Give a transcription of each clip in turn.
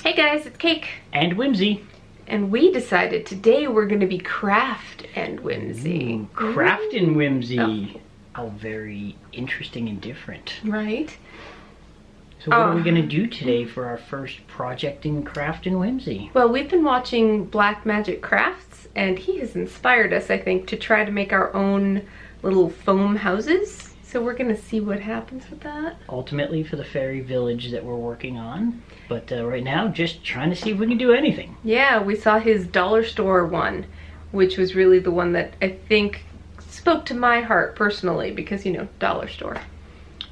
Hey guys, it's Cake. And Whimsy. And we decided today we're going to be Craft and Whimsy. Ooh, Craft and Whimsy. Oh, very interesting and different. Right? So what are we going to do today for our first project in Craft and Whimsy? Well, we've been watching Black Magic Crafts, and he has inspired us, I think, to try to make our own little foam houses. So we're going to see what happens with that. Ultimately for the fairy village that we're working on. But right now, just trying to see if we can do anything. Yeah, we saw his dollar store one, which was really the one that I think spoke to my heart personally because, you know, dollar store.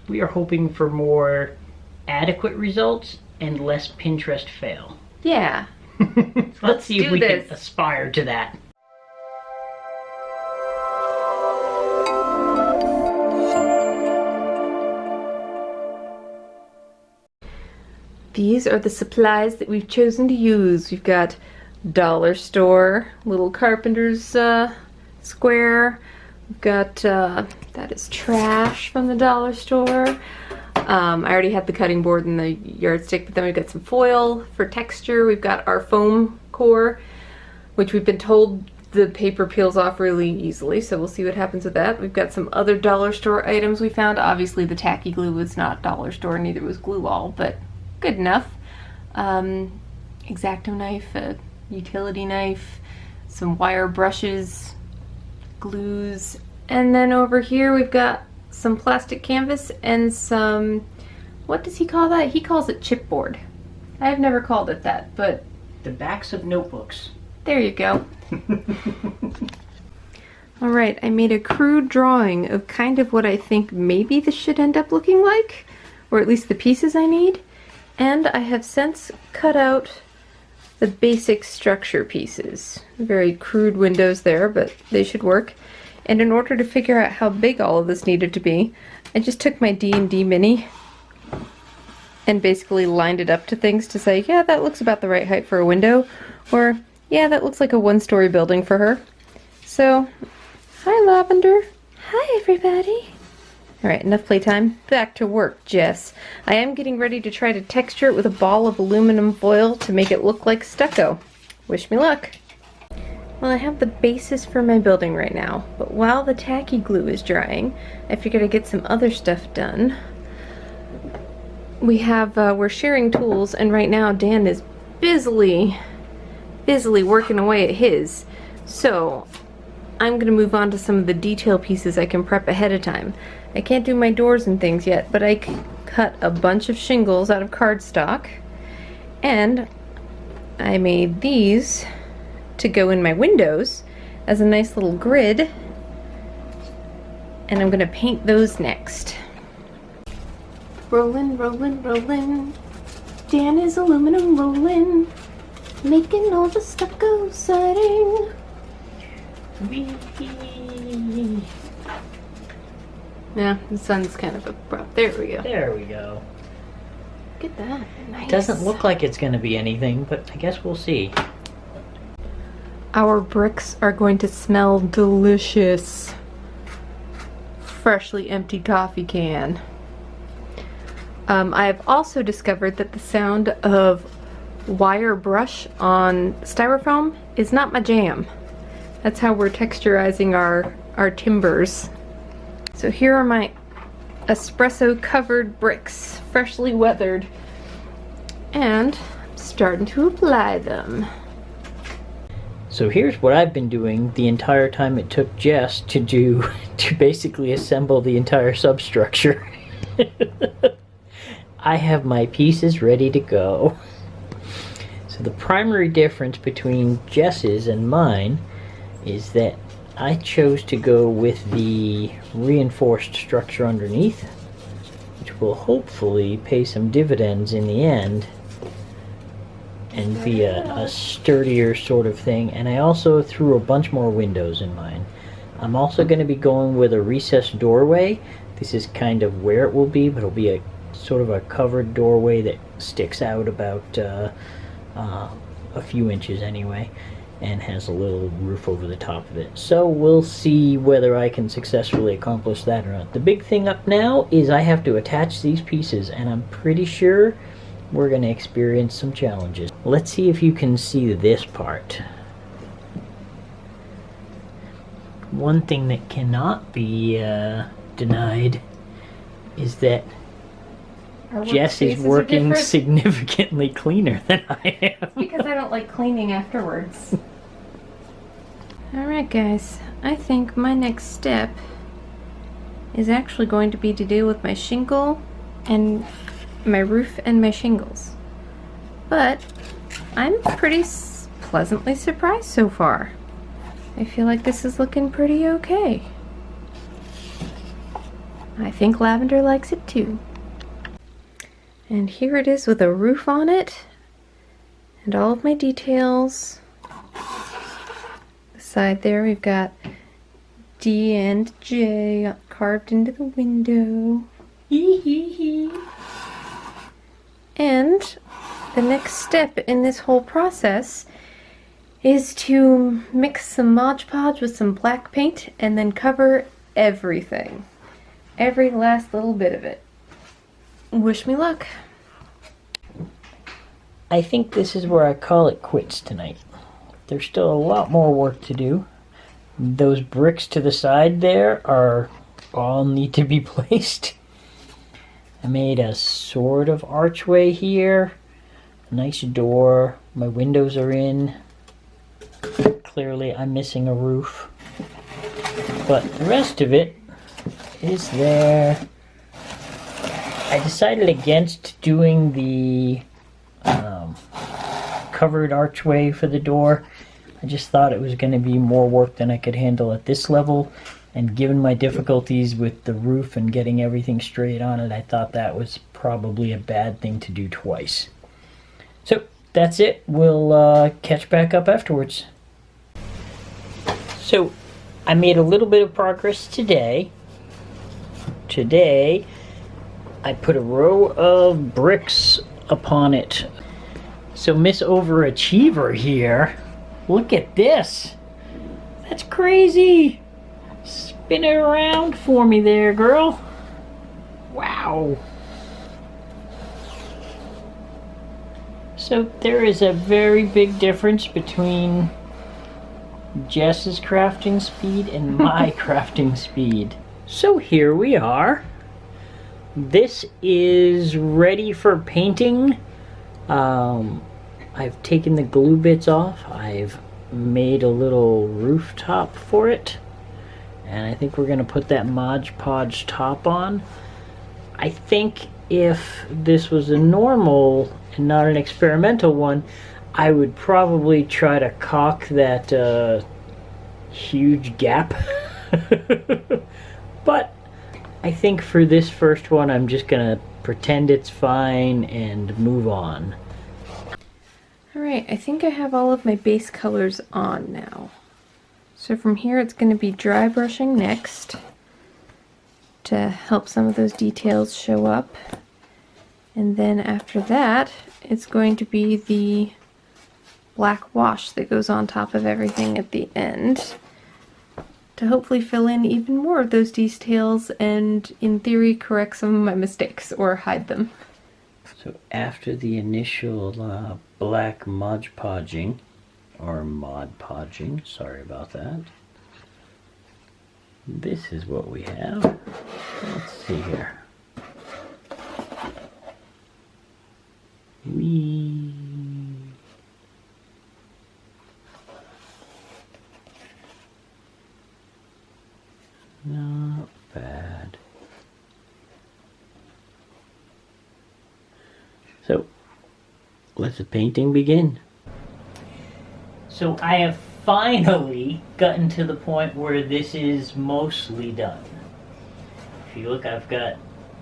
We are hoping for more adequate results and less Pinterest fail. Yeah. Let's see if we this. can aspire to that. These are the supplies that we've chosen to use. We've got dollar store, little carpenter's square. We've got, that is trash from the dollar store. I already had the cutting board and the yardstick, but then we've got some foil for texture. We've got our foam core, which we've been told the paper peels off really easily, so we'll see what happens with that. We've got some other dollar store items we found. Obviously the tacky glue was not dollar store, neither was glue all, but good enough. X-Acto knife, a utility knife, some wire brushes, glues, and then over here we've got some plastic canvas and some, what does he call that? He calls it chipboard. I've never called it that, but The backs of notebooks. there you go. Alright, I made a crude drawing of kind of what I think maybe this should end up looking like, or at least the pieces I need. And I have since cut out the basic structure pieces. Very crude windows there, but they should work. And in order to figure out how big all of this needed to be, I just took my D&D mini and basically lined it up to things to say, yeah, that looks about the right height for a window, or yeah, that looks like a one-story building for her. So, hi Lavender. Hi everybody. Alright, enough playtime. Back to work, Jess. I am getting ready to try to texture it with a ball of aluminum foil to make it look like stucco. Wish me luck. Well, I have the basis for my building right now, but while the tacky glue is drying, I figured I'd get some other stuff done. We're sharing tools, and right now Dan is busily working away at his. So, I'm gonna move on to some of the detail pieces I can prep ahead of time. I can't do my doors and things yet, but I cut a bunch of shingles out of cardstock, and I made these to go in my windows as a nice little grid, and I'm gonna paint those next. Rollin', rollin', rollin', Dan is aluminum rollin', making all the stucco siding. Whee! Yeah, the sun's kind of abrupt. There we go. There we go. Look at that. Nice. Doesn't look like it's going to be anything, but I guess we'll see. Our bricks are going to smell delicious. Freshly emptied coffee can. I have also discovered that the sound of wire brush on styrofoam is not my jam. That's how we're texturizing our timbers. So here are my espresso covered bricks, freshly weathered, and I'm starting to apply them. So here's what I've been doing the entire time it took Jess to basically assemble the entire substructure. I have my pieces ready to go. So the primary difference between Jess's and mine is that I chose to go with the reinforced structure underneath, which will hopefully pay some dividends in the end and be a sturdier sort of thing. And I also threw a bunch more windows in mine. I'm also going to be going with a recessed doorway. This is kind of where it will be, but it'll be a sort of a covered doorway that sticks out about a few inches anyway, and has a little roof over the top of it. So we'll see whether I can successfully accomplish that or not. The big thing up now is I have to attach these pieces, and I'm pretty sure we're going to experience some challenges. Let's see if you can see this part. One thing that cannot be denied is that Jess is working significantly cleaner than I am. Because I don't like cleaning afterwards. Alright guys, I think my next step is actually going to be to deal with my shingle and my roof and my shingles. But I'm pretty pleasantly surprised so far. I feel like this is looking pretty okay. I think Lavender likes it too. And here it is with a roof on it and all of my details. The side there we've got D and J carved into the window. And the next step in this whole process is to mix some Mod Podge with some black paint and then cover everything. Every last little bit of it. Wish me luck. I think this is where I call it quits tonight. There's still a lot more work to do. Those bricks to the side there are all need to be placed. I made a sort of archway here. A nice door. My windows are in. Clearly I'm missing a roof. But the rest of it is there. I decided against doing the covered archway for the door. I just thought it was going to be more work than I could handle at this level, and given my difficulties with the roof and getting everything straight on it, I thought that was probably a bad thing to do twice. So that's it. We'll catch back up afterwards. So I made a little bit of progress today. Today I put a row of bricks upon it. So Miss Overachiever here, look at this. That's crazy. Spin it around for me there, girl. Wow. So there is a very big difference between Jess's crafting speed and my crafting speed. So here we are. This is ready for painting. I've taken the glue bits off. I've made a little rooftop for it. And I think we're going to put that Mod Podge top on. I think if this was a normal and not an experimental one, I would probably try to caulk that huge gap. But I think for this first one, I'm just going to pretend it's fine and move on. Alright, I think I have all of my base colors on now. So from here it's going to be dry brushing next to help some of those details show up. And then after that, it's going to be the black wash that goes on top of everything at the end to hopefully fill in even more of those details and, in theory, correct some of my mistakes or hide them. So after the initial black Mod Podging, or Mod Podging, sorry about that, this is what we have. Let's see here. Not bad. So, let the painting begin. So I have finally gotten to the point where this is mostly done. If you look, I've got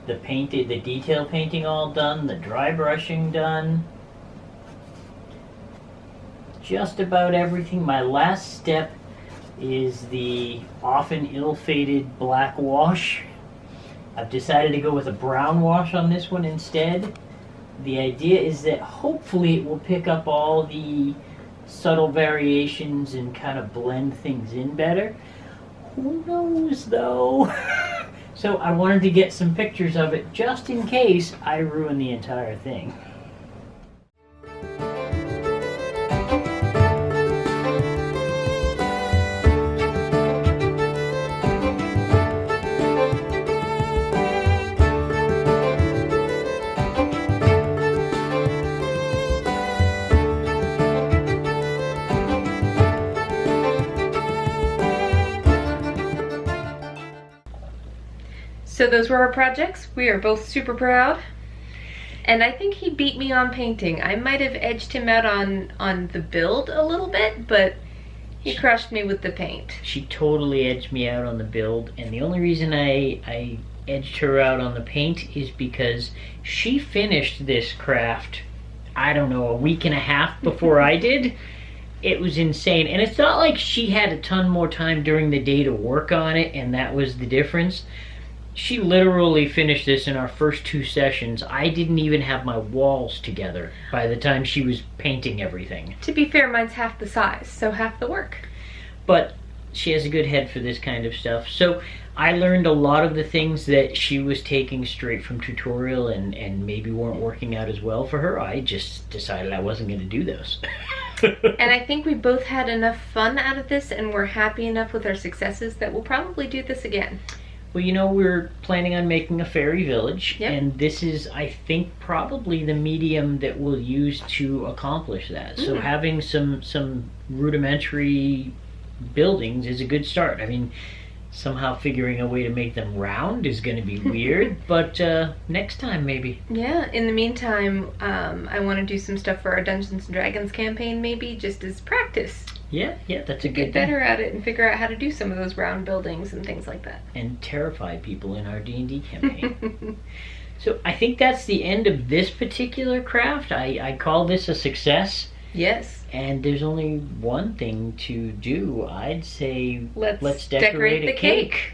the detail painting all done, the dry brushing done. Just about everything. My last step is the often ill-fated black wash. I've decided to go with a brown wash on this one instead. The idea is that hopefully it will pick up all the subtle variations and kind of blend things in better. Who knows though? So I wanted to get some pictures of it just in case I ruin the entire thing. So those were our projects. We are both super proud. And I think he beat me on painting. I might have edged him out on the build a little bit, but he crushed me with the paint. She totally edged me out on the build, and the only reason I edged her out on the paint is because she finished this craft, I don't know, a week and a half before I did. It was insane. And it's not like she had a ton more time during the day to work on it, and that was the difference. She literally finished this in our first 2 sessions. I didn't even have my walls together by the time she was painting everything. To be fair, mine's half the size, so half the work. But she has a good head for this kind of stuff. So I learned a lot of the things that she was taking straight from tutorial and maybe weren't working out as well for her. I just decided I wasn't going to do those. And I think we both had enough fun out of this, and we're happy enough with our successes that we'll probably do this again. Well, you know, we're planning on making a fairy village, Yep. and this is, I think, probably the medium that we'll use to accomplish that. So having some rudimentary buildings is a good start. I mean, somehow figuring a way to make them round is going to be weird, but next time maybe. Yeah, in the meantime, I want to do some stuff for our Dungeons & Dragons campaign, maybe, just as practice. Yeah, that's a good Get better at it and figure out how to do some of those round buildings and things like that. And terrify people in our D&D campaign. So I think that's the end of this particular craft. I call this a success. Yes. And there's only one thing to do. I'd say Let's decorate the a cake.